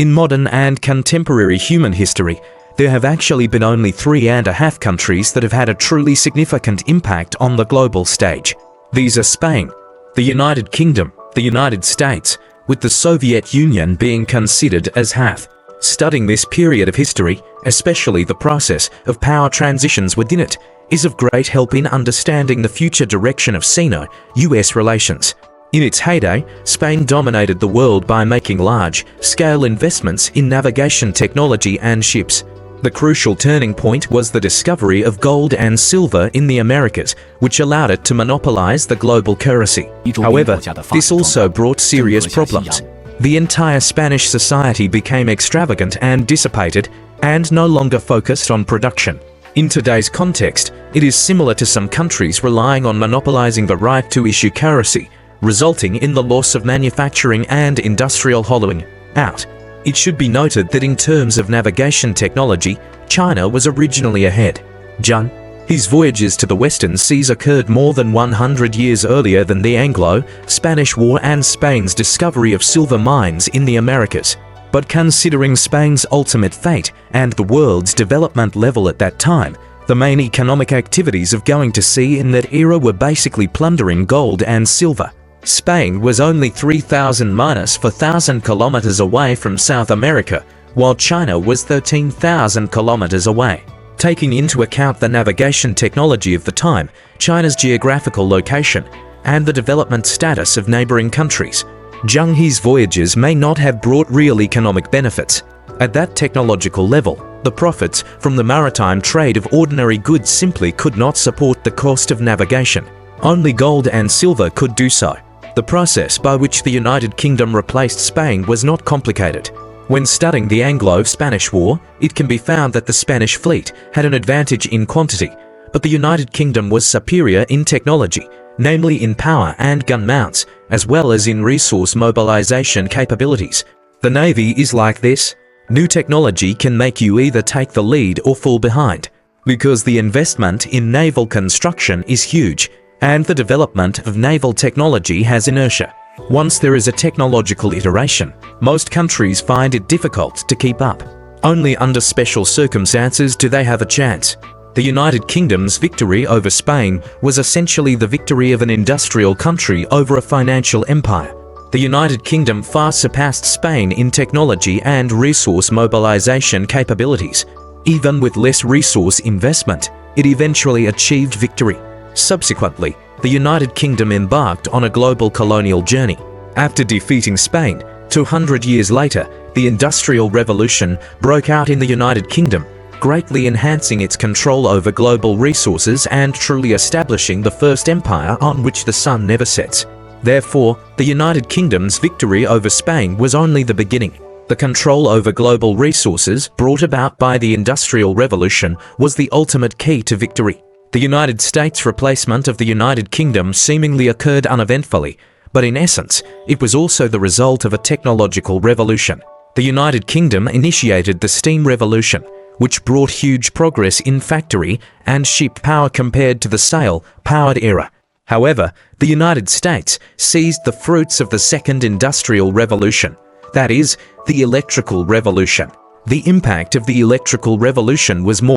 In modern and contemporary human history, there have actually been only 3.5 countries that have had a truly significant impact on the global stage. These are Spain, the United Kingdom, the United States, with the Soviet Union being considered as half. Studying this period of history, especially the process of power transitions within it, is of great help in understanding the future direction of Sino-US relations. In its heyday, Spain dominated the world by making large-scale investments in navigation technology and ships. The crucial turning point was the discovery of gold and silver in the Americas, which allowed it to monopolize the global currency. However, this also brought serious problems. The entire Spanish society became extravagant and dissipated, and no longer focused on production. In today's context, it is similar to some countries relying on monopolizing the right to issue currency, resulting in the loss of manufacturing and industrial hollowing out. It should be noted that in terms of navigation technology, China was originally ahead. Zheng, his voyages to the western seas occurred more than 100 years earlier than the Anglo-Spanish War and Spain's discovery of silver mines in the Americas. But considering Spain's ultimate fate and the world's development level at that time, the main economic activities of going to sea in that era were basically plundering gold and silver. Spain was only 3,000–4,000 kilometers away from South America, while China was 13,000 kilometers away. Taking into account the navigation technology of the time, China's geographical location, and the development status of neighboring countries, Zheng He's voyages may not have brought real economic benefits. At that technological level, the profits from the maritime trade of ordinary goods simply could not support the cost of navigation. Only gold and silver could do so. The process by which the United Kingdom replaced Spain was not complicated. When studying the Anglo-Spanish War, it can be found that the Spanish fleet had an advantage in quantity, but the United Kingdom was superior in technology, namely in power and gun mounts, as well as in resource mobilization capabilities. The Navy is like this. New technology can make you either take the lead or fall behind, because the investment in naval construction is huge, and the development of naval technology has inertia. Once there is a technological iteration, most countries find it difficult to keep up. Only under special circumstances do they have a chance. The United Kingdom's victory over Spain was essentially the victory of an industrial country over a financial empire. The United Kingdom far surpassed Spain in technology and resource mobilization capabilities. Even with less resource investment, it eventually achieved victory. Subsequently, the United Kingdom embarked on a global colonial journey. After defeating Spain, 200 years later, the Industrial Revolution broke out in the United Kingdom, greatly enhancing its control over global resources and truly establishing the first empire on which the sun never sets. Therefore, the United Kingdom's victory over Spain was only the beginning. The control over global resources brought about by the Industrial Revolution was the ultimate key to victory. The United States' replacement of the United Kingdom seemingly occurred uneventfully, but in essence, it was also the result of a technological revolution. The United Kingdom initiated the steam revolution, which brought huge progress in factory and ship power compared to the sail-powered era. However, the United States seized the fruits of the Second Industrial Revolution, that is, the Electrical Revolution. The impact of the Electrical Revolution was more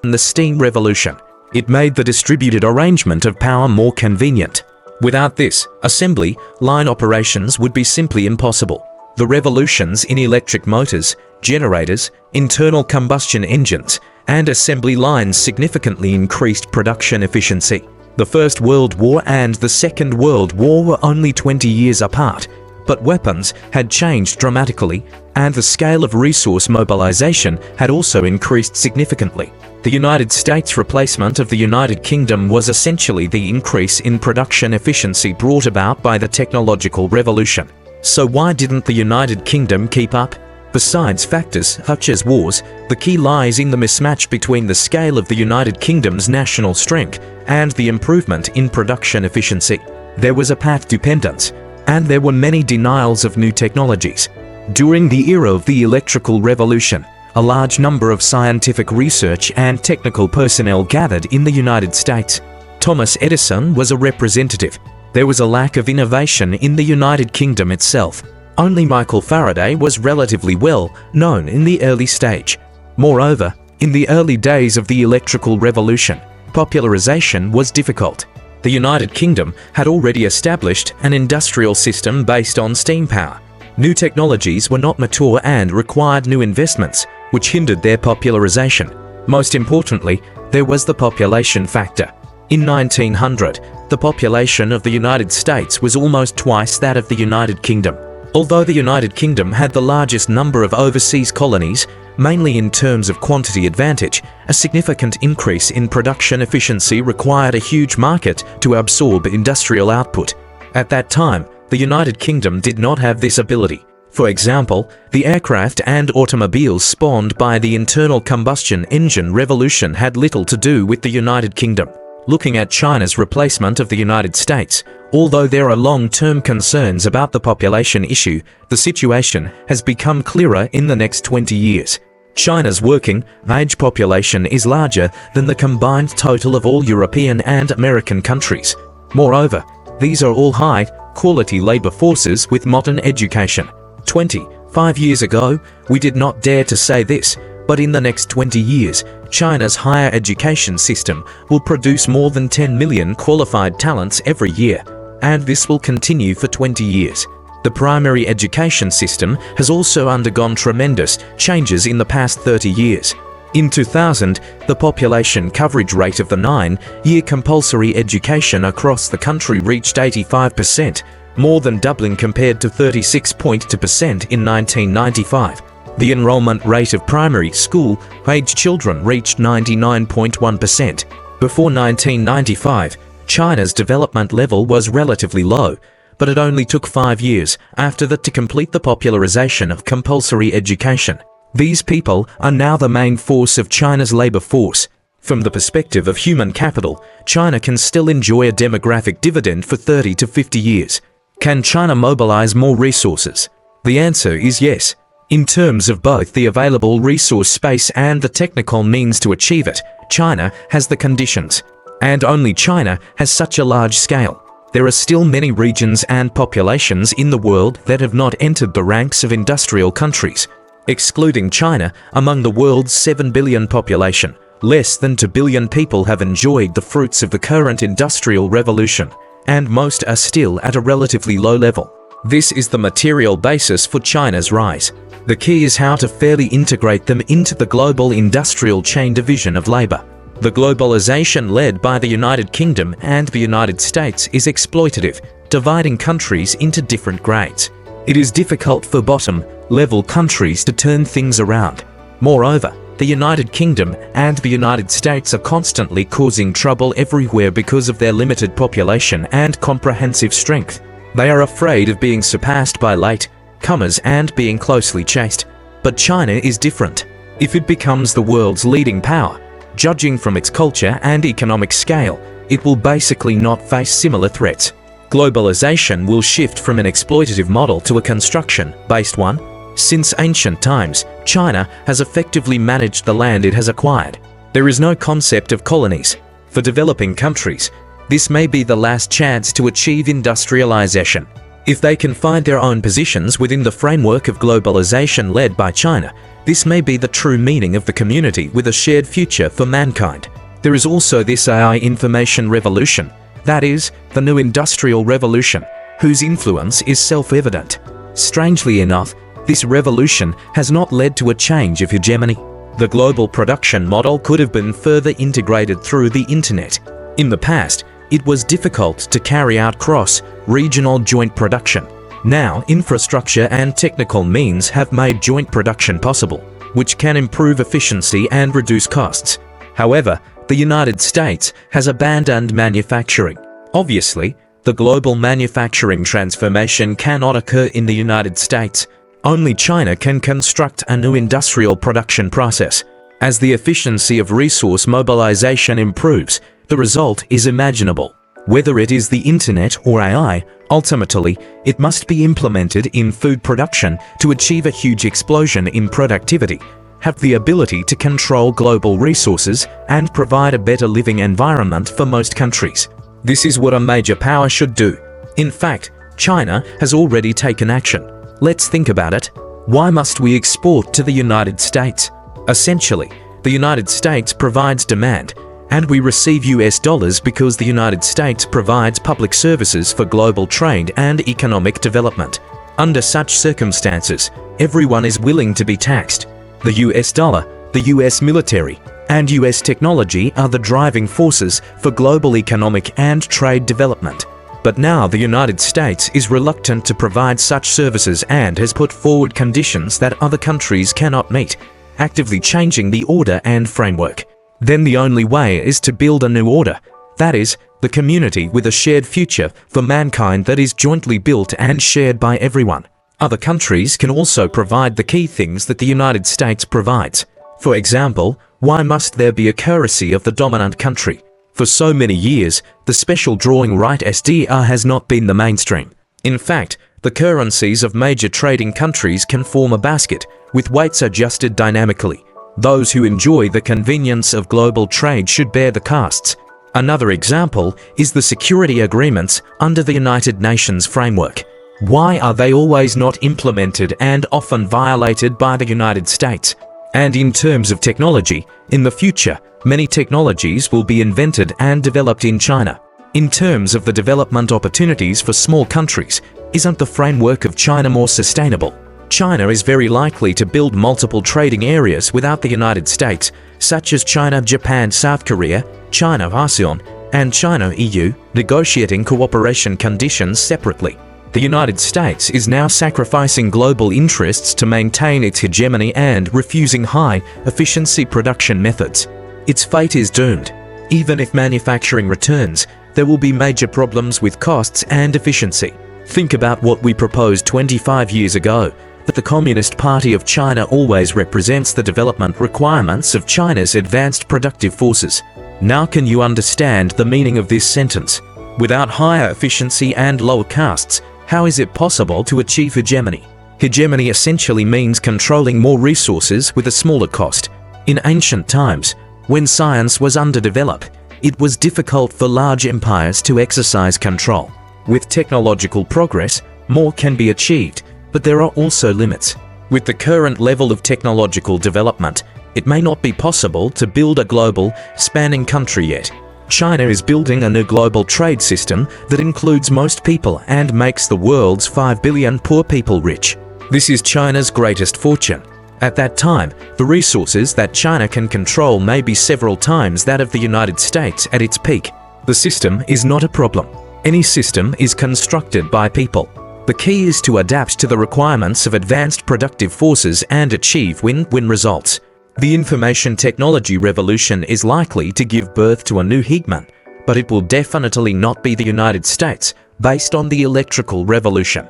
than the Steam Revolution. It made the distributed arrangement of power more convenient. Without this, assembly line operations would be simply impossible. The revolutions in electric motors, generators, internal combustion engines, and assembly lines significantly increased production efficiency. The First World War and the Second World War were only 20 years apart, but weapons had changed dramatically, and the scale of resource mobilization had also increased significantly. The United States' replacement of the United Kingdom was essentially the increase in production efficiency brought about by the technological revolution. So why didn't the United Kingdom keep up? Besides factors such as wars, the key lies in the mismatch between the scale of the United Kingdom's national strength and the improvement in production efficiency. There was a path dependence, and there were many denials of new technologies. During the era of the Electrical Revolution, a large number of scientific research and technical personnel gathered in the United States. Thomas Edison was a representative. There was a lack of innovation in the United Kingdom itself. Only Michael Faraday was relatively well known in the early stage. Moreover, in the early days of the electrical revolution, popularization was difficult. The United Kingdom had already established an industrial system based on steam power. New technologies were not mature and required new investments, which hindered their popularization. Most importantly, there was the population factor. In 1900, the population of the United States was almost twice that of the United Kingdom. Although the United Kingdom had the largest number of overseas colonies, mainly in terms of quantity advantage, a significant increase in production efficiency required a huge market to absorb industrial output. At that time, the United Kingdom did not have this ability. For example, the aircraft and automobiles spawned by the internal combustion engine revolution had little to do with the United Kingdom. Looking at China's replacement of the United States, although there are long-term concerns about the population issue, the situation has become clearer in the next 20 years. China's working-age population is larger than the combined total of all European and American countries. Moreover, these are all high-quality labor forces with modern education. 25 years ago, we did not dare to say this, but in the next 20 years, China's higher education system will produce more than 10 million qualified talents every year, and this will continue for 20 years. The primary education system has also undergone tremendous changes in the past 30 years. In 2000, the population coverage rate of the 9-year compulsory education across the country reached 85%, more than doubling compared to 36.2% in 1995. The enrollment rate of primary school-age children reached 99.1%. Before 1995, China's development level was relatively low, but it only took 5 years after that to complete the popularization of compulsory education. These people are now the main force of China's labor force. From the perspective of human capital, China can still enjoy a demographic dividend for 30 to 50 years. Can China mobilize more resources? The answer is yes. In terms of both the available resource space and the technical means to achieve it, China has the conditions. And only China has such a large scale. There are still many regions and populations in the world that have not entered the ranks of industrial countries. Excluding China, among the world's 7 billion population, less than 2 billion people have enjoyed the fruits of the current industrial revolution, and most are still at a relatively low level. This is the material basis for China's rise. The key is how to fairly integrate them into the global industrial chain division of labor. The globalization led by the United Kingdom and the United States is exploitative, dividing countries into different grades. It is difficult for bottom-level countries to turn things around. Moreover, the United Kingdom and the United States are constantly causing trouble everywhere because of their limited population and comprehensive strength. They are afraid of being surpassed by late-comers and being closely chased. But China is different. If it becomes the world's leading power, judging from its culture and economic scale, it will basically not face similar threats. Globalization will shift from an exploitative model to a construction-based one. Since ancient times, China has effectively managed the land it has acquired. There is no concept of colonies. For developing countries, this may be the last chance to achieve industrialization. If they can find their own positions within the framework of globalization led by China, this may be the true meaning of the community with a shared future for mankind. There is also this AI information revolution, that is, the new industrial revolution, whose influence is self-evident. Strangely enough, this revolution has not led to a change of hegemony. The global production model could have been further integrated through the internet. In the past, it was difficult to carry out cross-regional joint production. Now, infrastructure and technical means have made joint production possible, which can improve efficiency and reduce costs. However, the United States has abandoned manufacturing. Obviously, the global manufacturing transformation cannot occur in the United States. Only China can construct a new industrial production process. As the efficiency of resource mobilization improves, the result is imaginable. Whether it is the internet or AI, ultimately, it must be implemented in food production to achieve a huge explosion in productivity, have the ability to control global resources, and provide a better living environment for most countries. This is what a major power should do. In fact, China has already taken action. Let's think about it. Why must we export to the United States? Essentially, the United States provides demand, and we receive US dollars because the United States provides public services for global trade and economic development. Under such circumstances, everyone is willing to be taxed. The US dollar, the US military, and US technology are the driving forces for global economic and trade development. But now the United States is reluctant to provide such services and has put forward conditions that other countries cannot meet, actively changing the order and framework. Then the only way is to build a new order, that is, the community with a shared future for mankind that is jointly built and shared by everyone. Other countries can also provide the key things that the United States provides. For example, why must there be a currency of the dominant country? For so many years, the special drawing right SDR has not been the mainstream. In fact, the currencies of major trading countries can form a basket, with weights adjusted dynamically. Those who enjoy the convenience of global trade should bear the costs. Another example is the security agreements under the United Nations framework. Why are they always not implemented and often violated by the United States? And in terms of technology, in the future, many technologies will be invented and developed in China. In terms of the development opportunities for small countries, isn't the framework of China more sustainable? China is very likely to build multiple trading areas without the United States, such as China, Japan, South Korea, China, ASEAN, and China, EU, negotiating cooperation conditions separately. The United States is now sacrificing global interests to maintain its hegemony and refusing high-efficiency production methods. Its fate is doomed. Even if manufacturing returns, there will be major problems with costs and efficiency. Think about what we proposed 25 years ago, that the Communist Party of China always represents the development requirements of China's advanced productive forces. Now can you understand the meaning of this sentence? Without higher efficiency and lower costs, how is it possible to achieve hegemony? Hegemony essentially means controlling more resources with a smaller cost. In ancient times, when science was underdeveloped, it was difficult for large empires to exercise control. With technological progress, more can be achieved, but there are also limits. With the current level of technological development, it may not be possible to build a global, spanning country yet. China is building a new global trade system that includes most people and makes the world's 5 billion poor people rich. This is China's greatest fortune. At that time, the resources that China can control may be several times that of the United States at its peak. The system is not a problem. Any system is constructed by people. The key is to adapt to the requirements of advanced productive forces and achieve win-win results. The information technology revolution is likely to give birth to a new hegemon, but it will definitely not be the United States, based on the electrical revolution.